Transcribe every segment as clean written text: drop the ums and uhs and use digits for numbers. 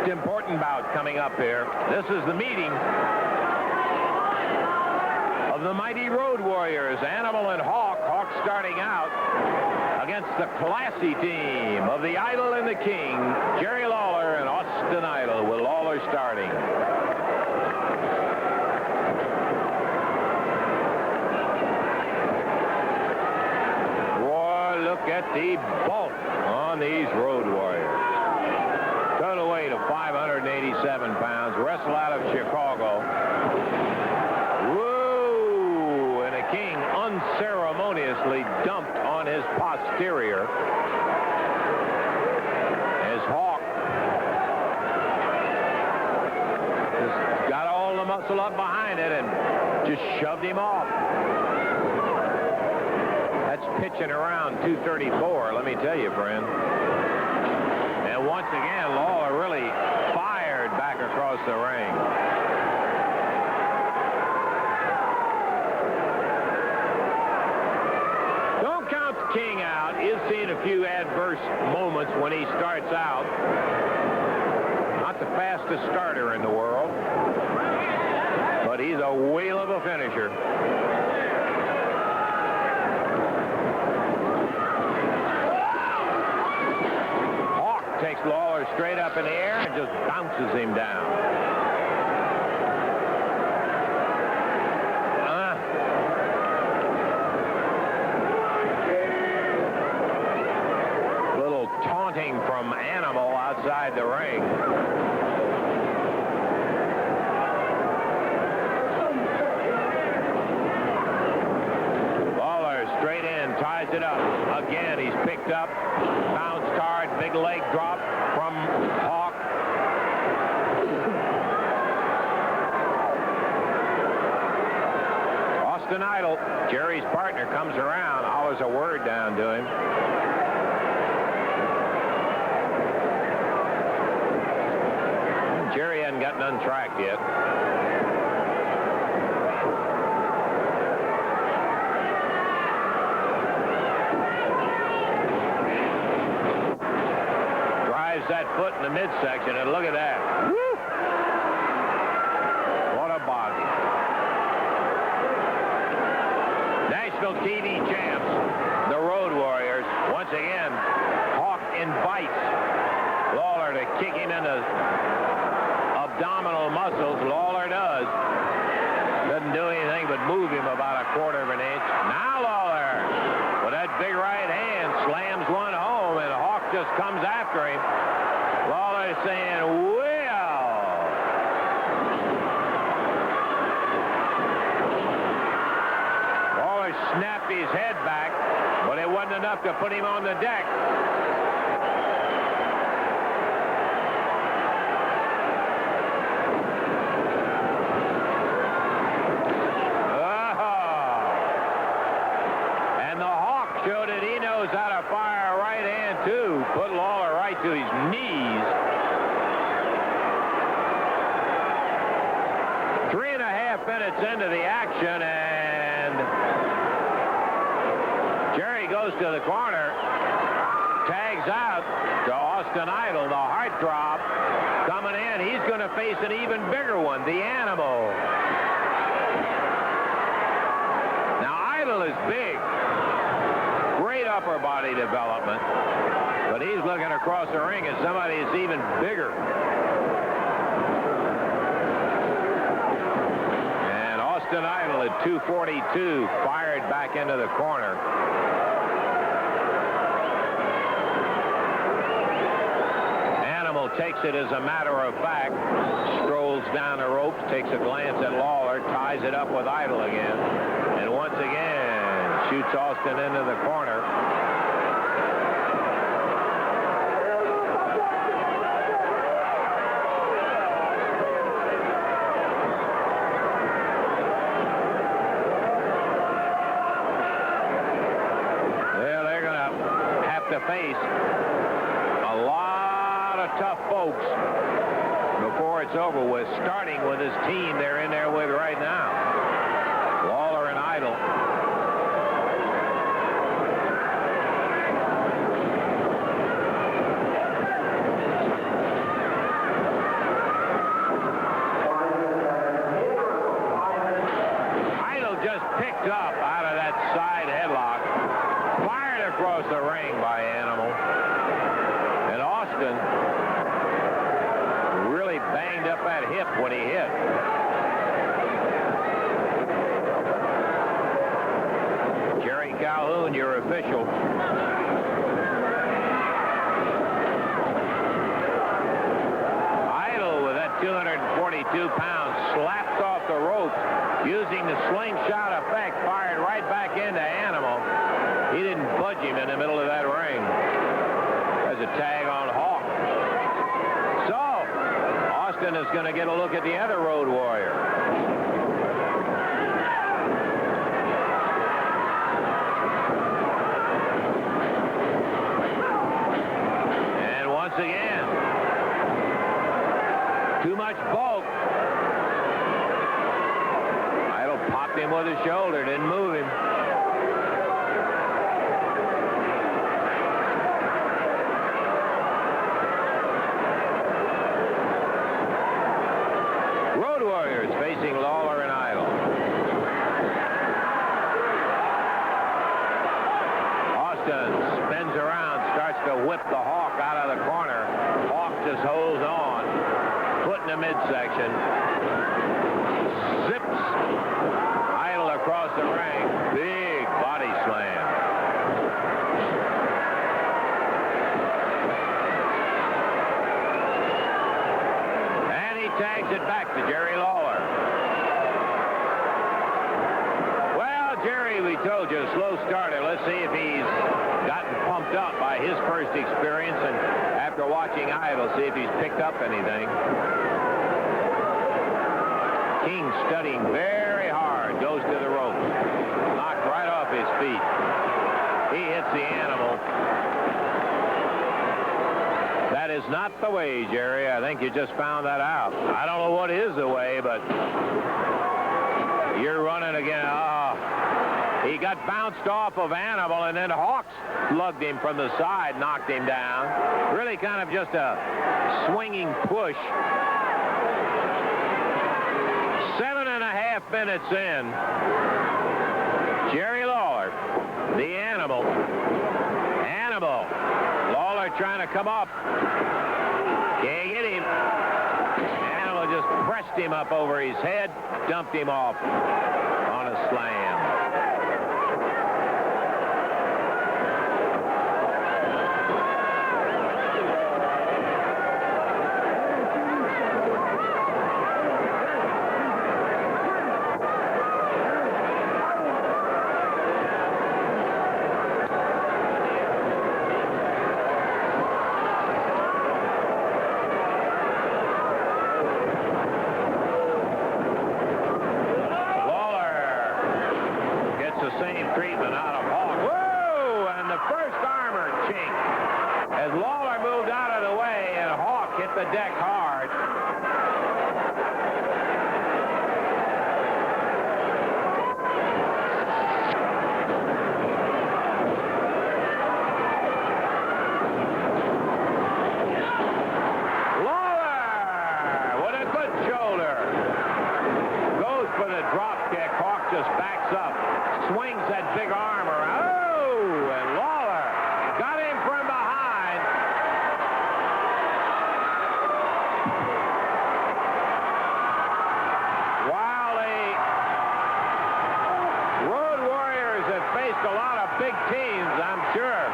important bout coming up here. This is the meeting of the mighty Road Warriors, Animal and Hawk. Hawk starting out against the classy team of the Idol and the King, Jerry Lawler and Austin Idol, with Lawler starting. Boy, look at the bulk on these Road Warriors. Total weight of 587 pounds, wrestle out of Chicago. Woo! And the King unceremoniously dumped on his posterior as Hawk just got all the muscle up behind it and just shoved him off. That's pitching around 234, let me tell you, friend. And once again, Lawler really fired back across the ring. Don't count the King out. He's seen a few adverse moments when he starts out. Not the fastest starter in the world, but he's a whale of a finisher. Takes Lawler straight up in the air and just bounces him down. Little taunting from Animal outside the ring. Lawler straight in, ties it up. Again, he's picked up. Bounced hard, big leg drop from Hawk. Austin Idol, Jerry's partner, comes around, hollers a word down to him. Jerry hadn't gotten untracked yet. That foot in the midsection, and look at that. Woo! What a body. National TV champs, the Road Warriors. Once again, Hawk invites Lawler to kick him in the abdominal muscles. Lawler does. Doesn't do anything but move him about a quarter of an inch. Now Lawler, with that big right hand, slams one home, and Hawk just comes after him. Lawler saying, well. Lawler snapped his head back, but it wasn't enough to put him on the deck. And the Hawk showed that he knows how to fire a right hand, too. Put Lawler right to his knees. 3.5 minutes into the action, and Jerry goes to the corner, tags out to Austin Idol. The heartthrob coming in. He's going to face an even bigger one, the Animal. Now, Idol is big. Great upper body development. But he's looking across the ring at somebody that's even bigger. And Austin Idol at 242 fired back into the corner. Animal takes it as a matter of fact, strolls down the ropes, takes a glance at Lawler, ties it up with Idol again, and once again shoots Austin into the corner. To face a lot of tough folks before it's over with, starting with his team they're in there with right now. Lawler and Idol. swung by Animal. And Austin really banged up that hip when he hit. Jerry Calhoun, your official. Idle with that 242 pounds slapped off the rope using the slingshot effect, fired right back into Animal. He didn't budge him in the middle of that ring. There's a tag on Hawk. So, Austin is going to get a look at the other Road Warrior. And once again, too much bulk. Idle popped him with his shoulder, didn't move him. Road Warriors facing Lawler and Idle. Austin spins around, starts to whip the Hawk out of the corner. Hawk just holds on, foot in the midsection. Zips Idle across the ring. Big body slam. Tags it back to Jerry Lawler. Well, Jerry, we told you, a slow starter. Let's see if he's gotten pumped up by his first experience, and after watching Idle, see if he's picked up anything. King studying very hard, goes to the ropes. Knocked right off his feet. He hits the Animal. That is not the way, Jerry. I think you just found that out. I don't know what is the way, but you're running again. He got bounced off of Animal, and then Hawks slugged him from the side, knocked him down. Really kind of just a swinging push. 7.5 minutes in. Jerry Lawler, the Animal. Lawler trying to come up. Can't get him. Animal just pressed him up over his head, dumped him off on a slam. The deck hard. Lawler with a good shoulder. Goes for the drop kick. Hawk just backs up. Swings that big arm around. Oh, and Lawler got him from behind. A lot of big teams, I'm sure.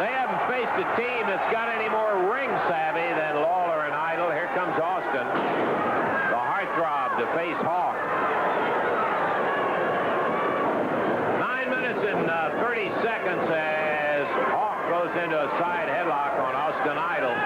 They haven't faced a team that's got any more ring savvy than Lawler and Idle. Here comes Austin, the heartthrob, to face Hawk. 9 minutes and 30 seconds as Hawk goes into a side headlock on Austin Idle.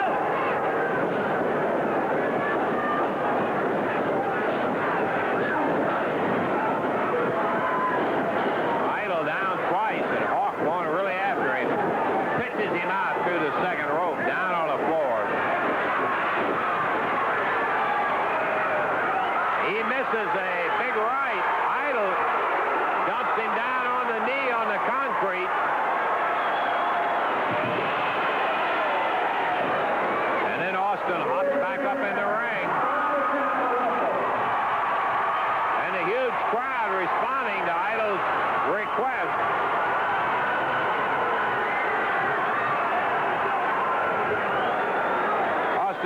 Misses a big right. Idle dumps him down on the knee on the concrete. And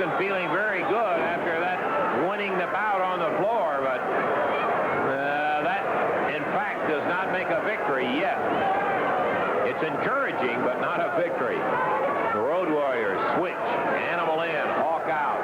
wasn't feeling very good after that winning the bout on the floor, but that, in fact, does not make a victory yet. It's encouraging, but not a victory. The Road Warriors switch. Animal in, Hawk out.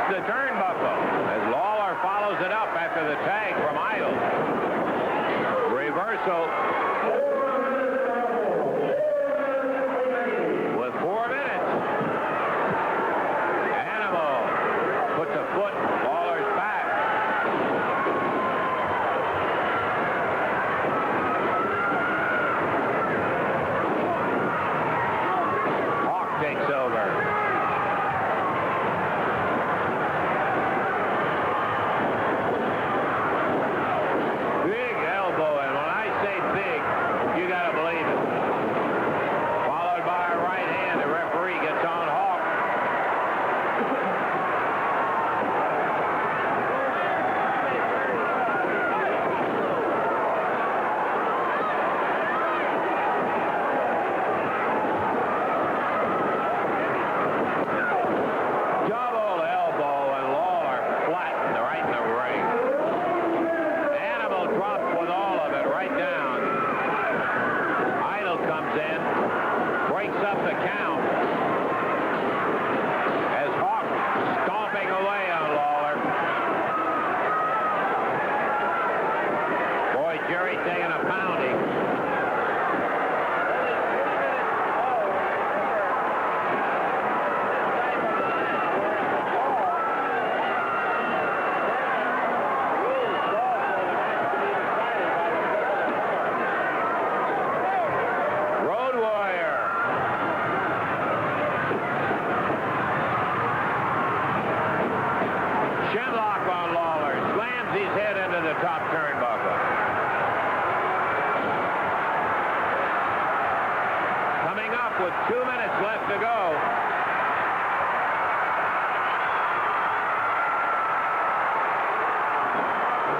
The turnbuckle as Lawler follows it up after the tag from Idle. Reversal with 4 minutes. Animal puts a foot in Lawler's back. Hawk takes over. With 2 minutes left to go.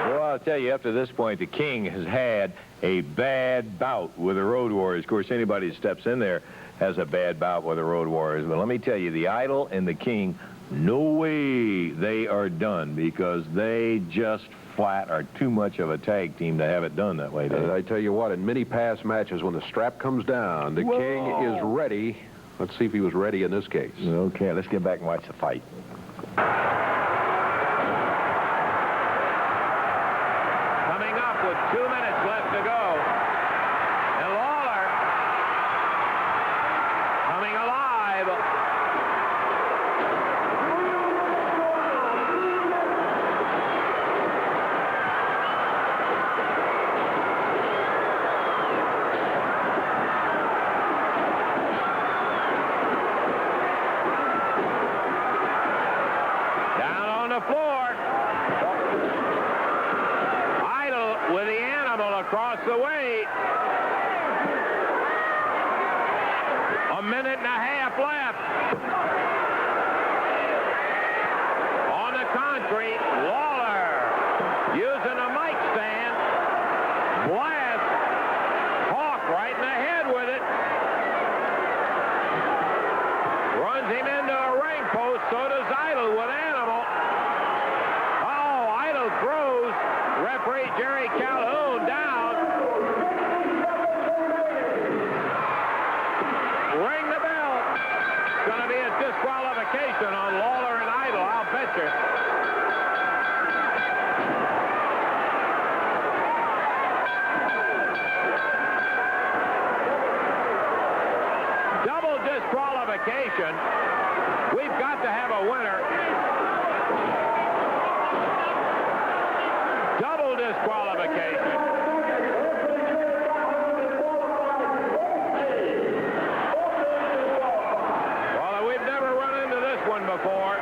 Well, I'll tell you, up to this point, the King has had a bad bout with the Road Warriors. Of course, anybody that steps in there has a bad bout with the Road Warriors. But let me tell you, the Idol and the King, no way they are done, because they just flat are too much of a tag team to have it done that way. I tell you what, in many past matches, when the strap comes down, the King is ready. Let's see if he was ready in this case. Okay, let's get back and watch the fight. Coming up with 2 minutes left to go. And Lawler coming alive. Across the way. A minute and a half left. On the concrete, Lawler using a mic stand. Blast. Hawk right in the head with it. Runs him into a ring post. So does Idle with Animal. Oh, Idle throws referee Jerry Calhoun down. Ring the bell. It's going to be a disqualification on Lawler and Idle, I'll bet you. Double disqualification. We've got to have a winner. Double disqualification. Well, we've never run into this one before.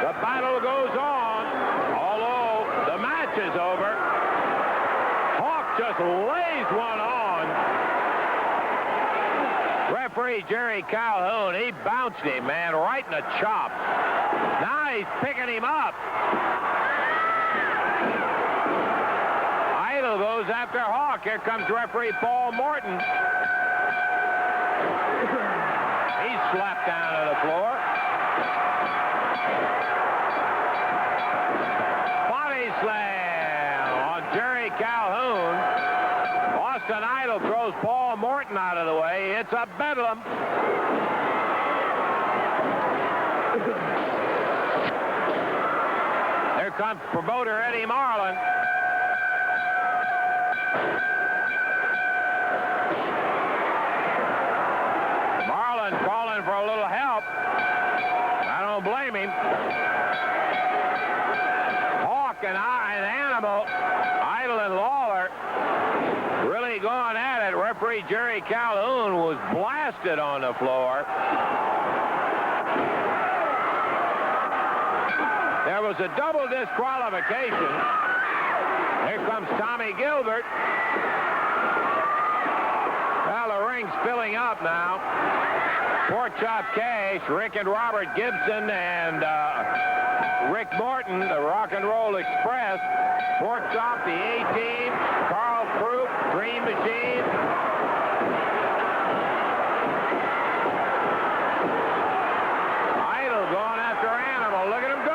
The battle goes on, although the match is over. Hawk just lays one on. Referee Jerry Calhoun, he bounced him, man, right in the chop. Now he's picking him up. Idle goes after Hawk. Here comes referee Paul Morton. He's slapped down to the floor. Body slam on Jerry Calhoun. Austin Idle throws Paul Morton out of the way. It's a bedlam. Here comes promoter Eddie Marlin. Marlin calling for a little help. I don't blame him. Hawk and Animal, Idle and Lawler really going at it. Referee Jerry Calhoun was blasted on the floor. There was a double disqualification. Here comes Tommy Gilbert. Well, the ring's filling up now. Pork Chop Cash, Rick and Robert Gibson, and Rick Morton, the Rock and Roll Express. Pork Chop, the A-Team, Carl Croup, Green Machine. Idle going after Animal. Look at him go.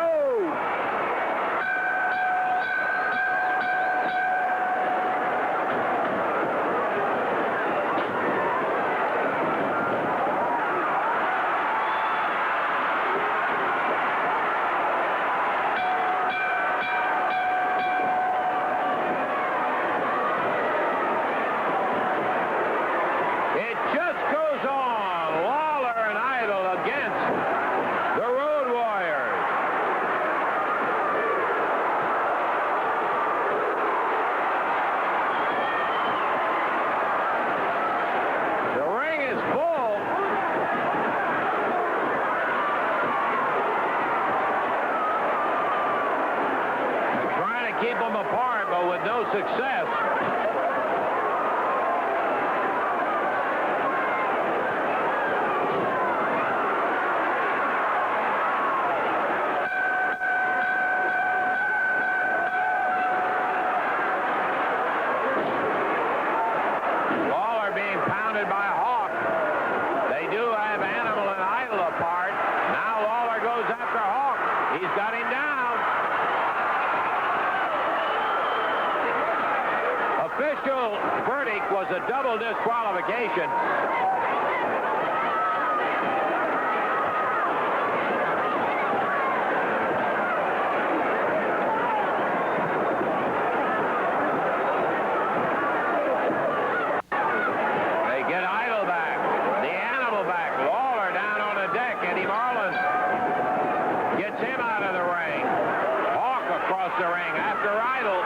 Keep them apart, but with no success. Lawler being pounded by Hawk. They do have Animal and Idle apart. Now Lawler goes after Hawk. He's got him down. Official verdict was a double disqualification. They get Idle back, the Animal back, Lawler down on the deck. Eddie Marlin gets him out of the ring. Hawk across the ring after Idle.